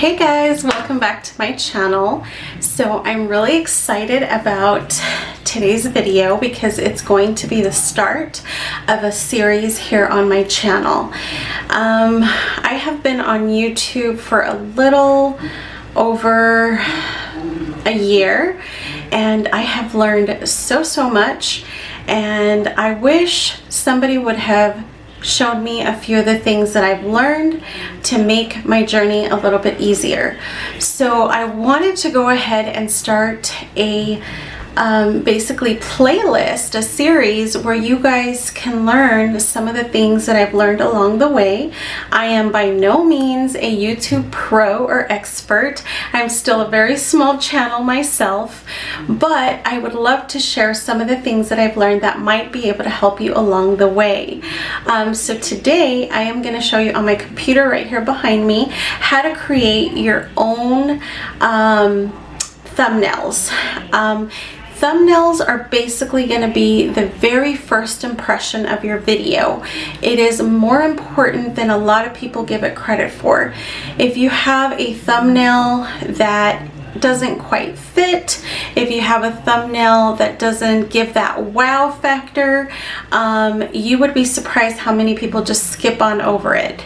Hey guys, welcome back to my channel. So I'm really excited about today's video because it's going to be the start of a series here on my channel. I have been on YouTube for a little over a year and I have learned so much, and I wish somebody would have showed me a few of the things that I've learned to make my journey a little bit easier. So I wanted to go ahead and start a basically playlist, a series where you guys can learn some of the things that I've learned along the way. I am by no means a YouTube pro or expert. I'm still a very small channel myself, but I would love to share some of the things that I've learned that might be able to help you along the way. So today I am going to show you on my computer right here behind me how to create your own thumbnails. Thumbnails are basically going to be the very first impression of your video. It is more important than a lot of people give it credit for. If you have a thumbnail that doesn't quite fit, if you have a thumbnail that doesn't give that wow factor, you would be surprised how many people just skip on over it.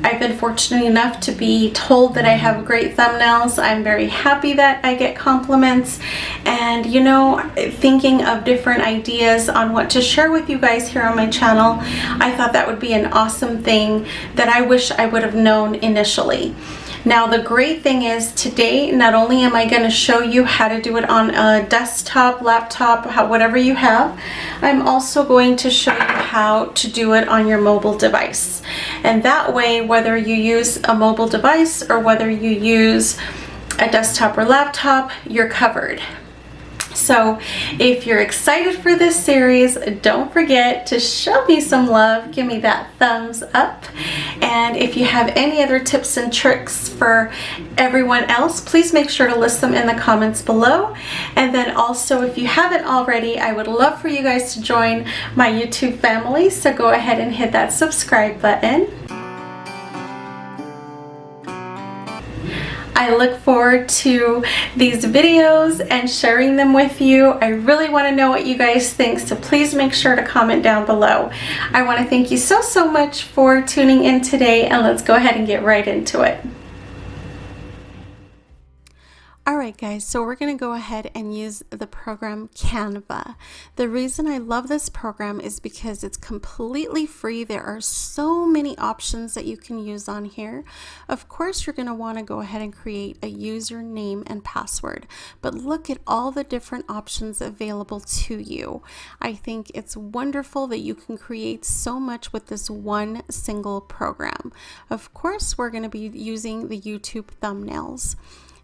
I've been fortunate enough to be told that I have great thumbnails. I'm very happy that I get compliments, and you know, thinking of different ideas on what to share with you guys here on my channel, I thought that would be an awesome thing that I wish I would have known initially. Now the great thing is today, not only am I going to show you how to do it on a desktop, laptop, whatever you have, I'm also going to show you how to do it on your mobile device. And that way, whether you use a mobile device or whether you use a desktop or laptop, you're covered. So if you're excited for this series, don't forget to show me some love, give me that thumbs up, and if you have any other tips and tricks for everyone else, please make sure to list them in the comments below. And then also, if you haven't already, I would love for you guys to join my YouTube family, so go ahead and hit that subscribe button. I look forward to these videos and sharing them with you. I really want to know what you guys think, so please make sure to comment down below. I want to thank you so much for tuning in today, and let's go ahead and get right into it. Alright guys, so we're going to go ahead and use the program Canva. The reason I love this program is because it's completely free. There are so many options that you can use on here. Of course, you're going to want to go ahead and create a username and password, but look at all the different options available to you. I think it's wonderful that you can create so much with this one single program. Of course, we're going to be using the YouTube thumbnails.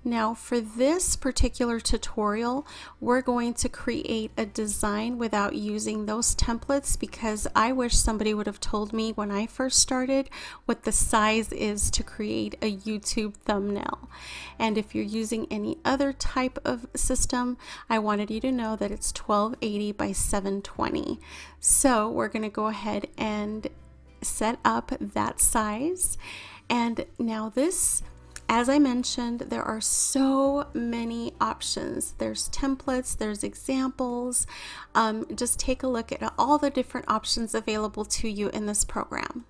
Now for this particular tutorial, we're going to create a design without using those templates, because I wish somebody would have told me when I first started what the size is to create a YouTube thumbnail. And if you're using any other type of system, I wanted you to know that it's 1280 by 720. So we're going to go ahead and set up that size. And now this, as I mentioned, there are so many options. There's templates, there's examples. Just take a look at all the different options available to you in this program.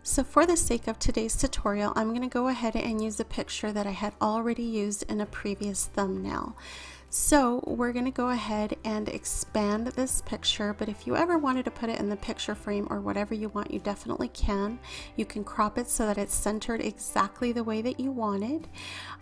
So for the sake of today's tutorial, I'm going to go ahead and use a picture that I had already used in a previous thumbnail. So we're going to go ahead and expand this picture, but if you ever wanted to put it in the picture frame or whatever you want, you definitely can. You can crop it so that it's centered exactly the way that you want it.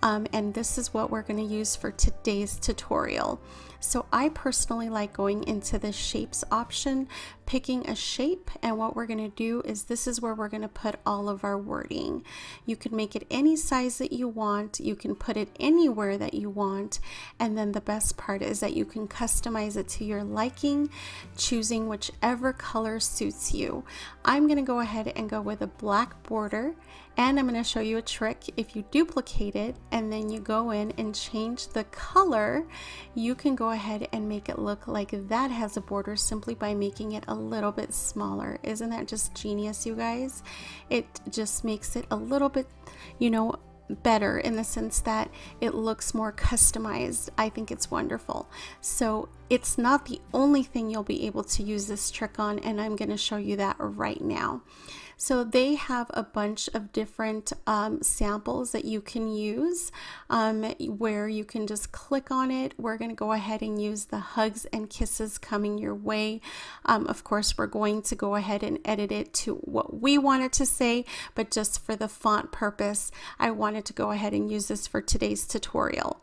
And this is what we're going to use for today's tutorial. So I personally like going into the shapes option, picking a shape, and what we're going to do is this is where we're going to put all of our wording. You can make it any size that you want, you can put it anywhere that you want, and then the best part is that you can customize it to your liking, choosing whichever color suits you. I'm going to go ahead and go with a black border, and I'm going to show you a trick. If you duplicate it and then you go in and change the color, you can go ahead and make it look like that has a border simply by making it a little bit smaller. Isn't that just genius, you guys? It just makes it a little bit, better in the sense that it looks more customized. I think it's wonderful. So it's not the only thing you'll be able to use this trick on, and I'm going to show you that right now. So they have a bunch of different samples that you can use where you can just click on it. We're going to go ahead and use the hugs and kisses coming your way. Of course, we're going to go ahead and edit it to what we want it to say, but just for the font purpose, I wanted to go ahead and use this for today's tutorial.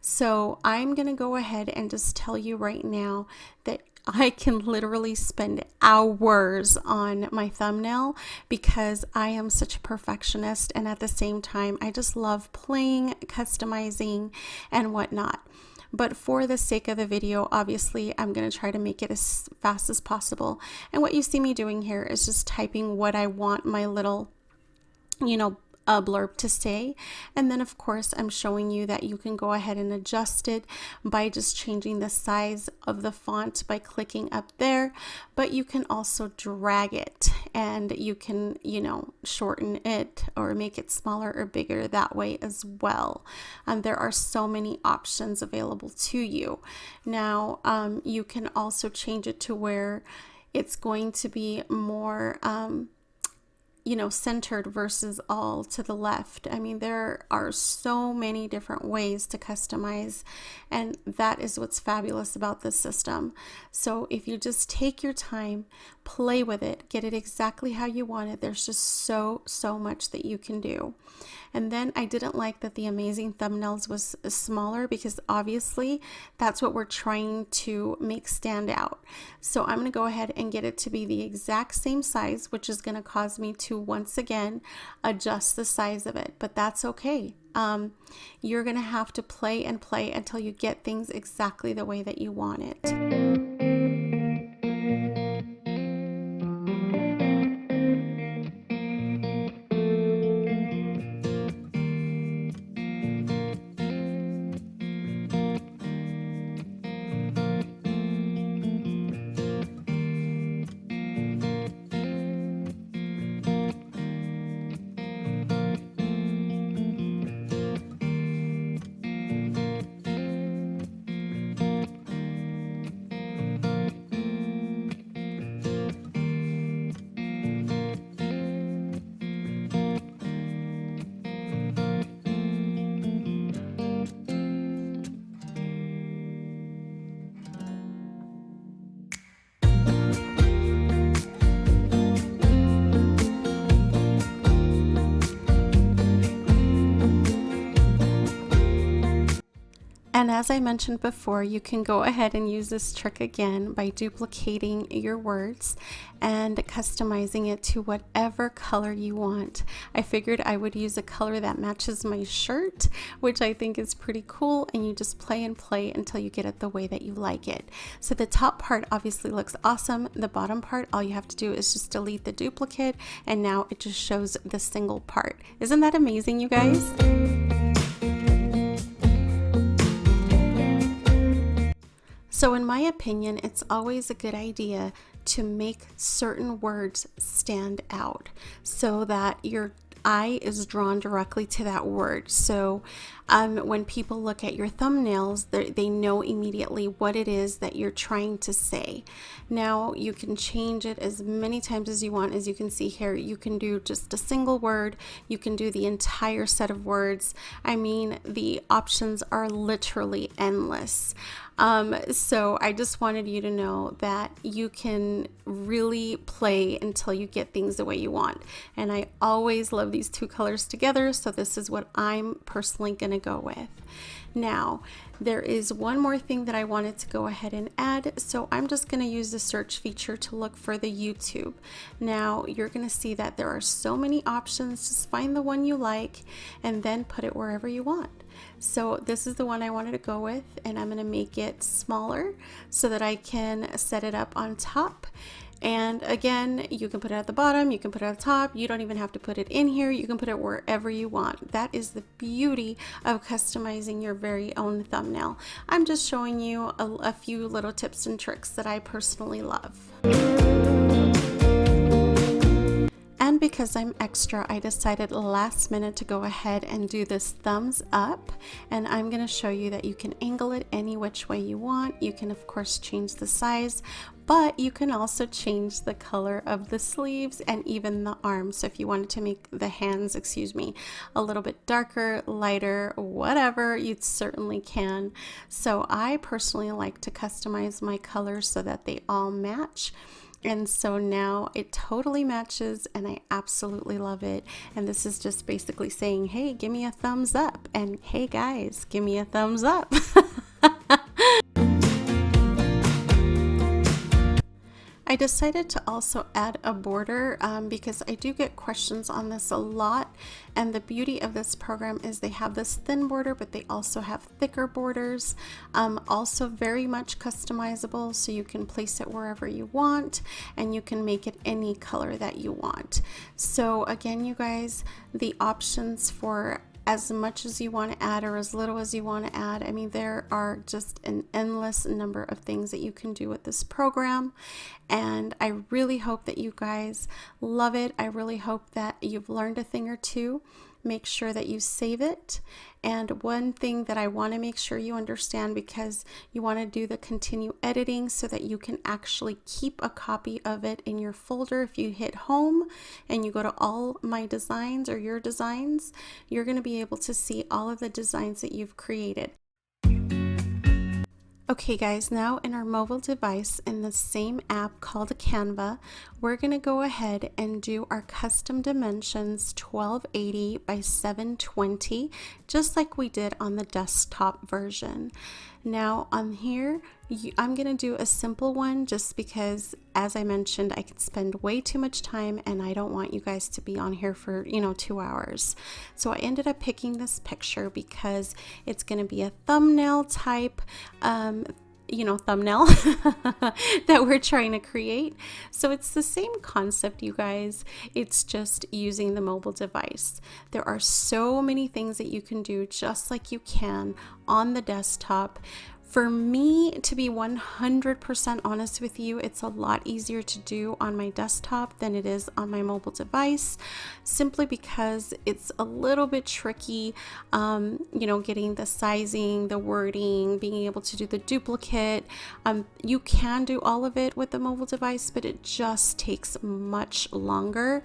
So I'm going to go ahead and just tell you right now that I can literally spend hours on my thumbnail because I am such a perfectionist, and at the same time I just love playing, customizing, and whatnot. But for the sake of the video, obviously I'm going to try to make it as fast as possible. And what you see me doing here is just typing what I want my little, a blurb to say, and then of course I'm showing you that you can go ahead and adjust it by just changing the size of the font by clicking up there, but you can also drag it and you can shorten it or make it smaller or bigger that way as well. There are so many options available to you. Now you can also change it to where it's going to be more centered versus all to the left. I mean, there are so many different ways to customize, and that is what's fabulous about this system. So if you just take your time, play with it, get it exactly how you want it, there's just so much that you can do. And then I didn't like that the amazing thumbnails was smaller because obviously that's what we're trying to make stand out. So I'm going to go ahead and get it to be the exact same size, which is going to cause me to once again adjust the size of it, but that's okay. You're going to have to play and play until you get things exactly the way that you want it. And as I mentioned before, you can go ahead and use this trick again by duplicating your words and customizing it to whatever color you want. I figured I would use a color that matches my shirt, which I think is pretty cool, and you just play and play until you get it the way that you like it. So the top part obviously looks awesome. The bottom part, all you have to do is just delete the duplicate, and now it just shows the single part. Isn't that amazing, you guys? So in my opinion, it's always a good idea to make certain words stand out so that your eye is drawn directly to that word. So when people look at your thumbnails, they know immediately what it is that you're trying to say. Now you can change it as many times as you want. As you can see here, you can do just a single word. You can do the entire set of words. I mean, the options are literally endless. So I just wanted you to know that you can really play until you get things the way you want. And I always love these two colors together, so this is what I'm personally going to go with. Now, there is one more thing that I wanted to go ahead and add, so I'm just going to use the search feature to look for the YouTube. Now, you're going to see that there are so many options. Just find the one you like and then put it wherever you want. So this is the one I wanted to go with, and I'm going to make it smaller so that I can set it up on top. And again, you can put it at the bottom, you can put it at the top, you don't even have to put it in here, you can put it wherever you want. That is the beauty of customizing your very own thumbnail. I'm just showing you a few little tips and tricks that I personally love. And because I'm extra, I decided last minute to go ahead and do this thumbs up, and I'm going to show you that you can angle it any which way you want. You can of course change the size, but you can also change the color of the sleeves and even the arms. So if you wanted to make the hands, a little bit darker, lighter, whatever, you certainly can. So I personally like to customize my colors so that they all match. And so now it totally matches, and I absolutely love it. And this is just basically saying, hey, give me a thumbs up. And hey guys, give me a thumbs up. I decided to also add a border because I do get questions on this a lot, and the beauty of this program is they have this thin border, but they also have thicker borders, also very much customizable, so you can place it wherever you want and you can make it any color that you want. So again, you guys, the options for as much as you want to add or as little as you want to add. I mean, there are just an endless number of things that you can do with this program. And I really hope that you guys love it. I really hope that you've learned a thing or two. Make sure that you save it. And one thing that I want to make sure you understand, because you want to do the continue editing so that you can actually keep a copy of it in your folder. If you hit home and you go to all my designs or your designs, you're going to be able to see all of the designs that you've created. Okay guys, now in our mobile device in the same app called Canva, we're going to go ahead and do our custom dimensions 1280 by 720, just like we did on the desktop version. Now on here, I'm going to do a simple one just because, as I mentioned, I could spend way too much time and I don't want you guys to be on here for 2 hours. So I ended up picking this picture because it's going to be a thumbnail type thumbnail that we're trying to create. So it's the same concept, you guys. It's just using the mobile device. There are so many things that you can do just like you can on the desktop. For me, to be 100% honest with you, it's a lot easier to do on my desktop than it is on my mobile device, simply because it's a little bit tricky, getting the sizing, the wording, being able to do the duplicate. You can do all of it with the mobile device, but it just takes much longer.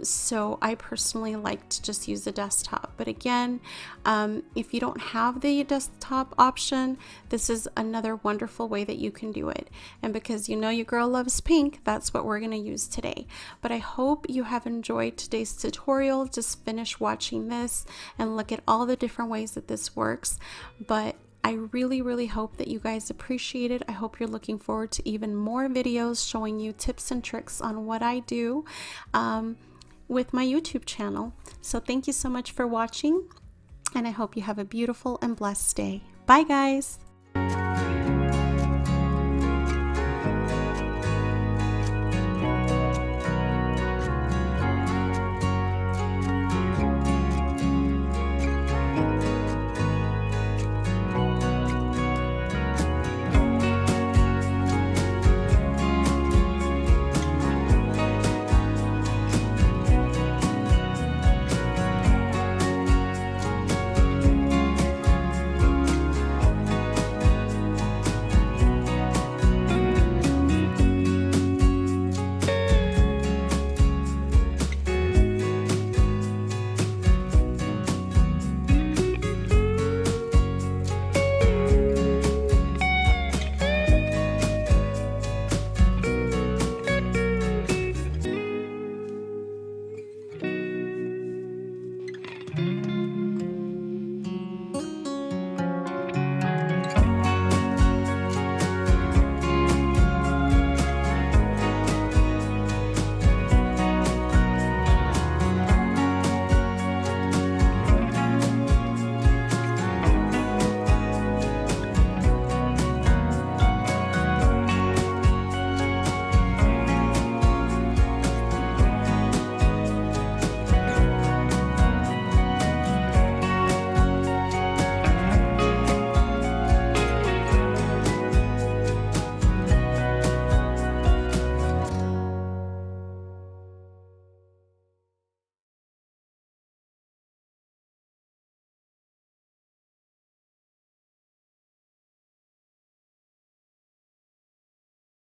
So I personally like to just use the desktop. But again, if you don't have the desktop option, this is another wonderful way that you can do it. And because your girl loves pink, that's what we're going to use today. But I hope you have enjoyed today's tutorial. Just finish watching this and look at all the different ways that this works. But I really, really hope that you guys appreciate it. I hope you're looking forward to even more videos showing you tips and tricks on what I do with my YouTube channel. So thank you so much for watching, and I hope you have a beautiful and blessed day. Bye, guys.